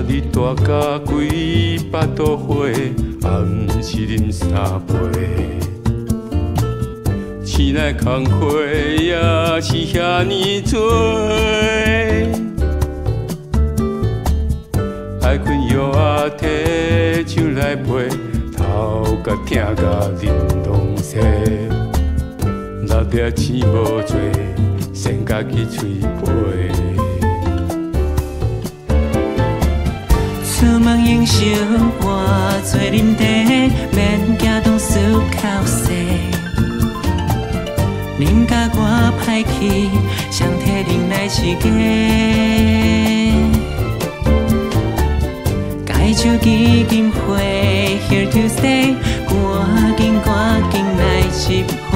日大甲几百度火，也毋是啉三杯。醒来工课也是遐尼多，爱困药啊摕手来陪，头甲痛甲面拢洗。落粒钱无多，先家己吹杯。出门英雄换做啉茶，免惊同事口舌。啉甲我歹去，上体啉来是假。解手机金花 ，Here to stay， 赶紧来接回，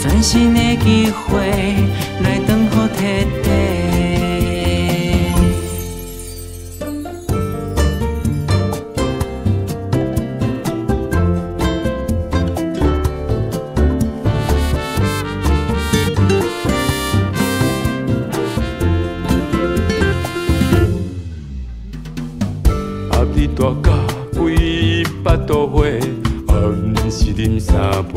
转身的机会来等候摕地。日大甲几百度火，也毋是啉三杯。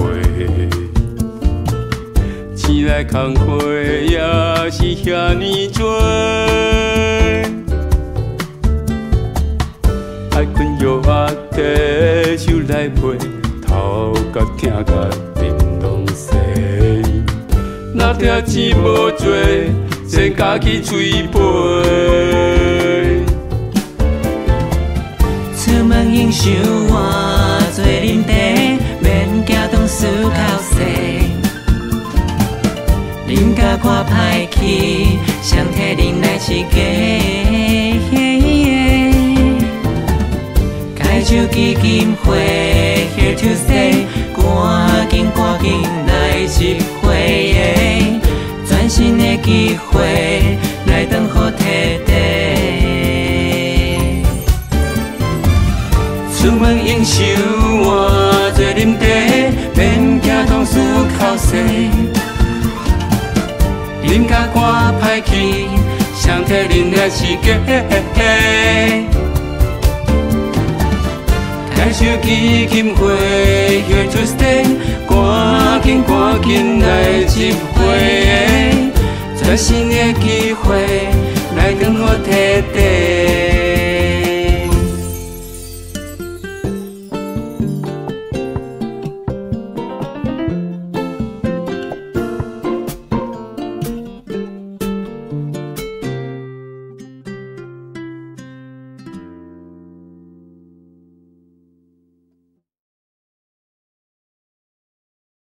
醒来工课也是遐尼多，爱困药啊摕手来陪，头甲痛甲面拢洗。若听钱无多，先家己吹杯。出门英雄换做啉茶，免惊同事口舌。啉甲看歹去，上体啉来是假。解手机金花 ，Here to stay， 赶紧来接回，转身的机会来等候摕地。出门英雄换做啉茶，免惊同事口舌。啉甲看歹去，上体啉的是假。开手机金花 ，Here to stay， 赶紧来接回，转身的机会来等我摕地。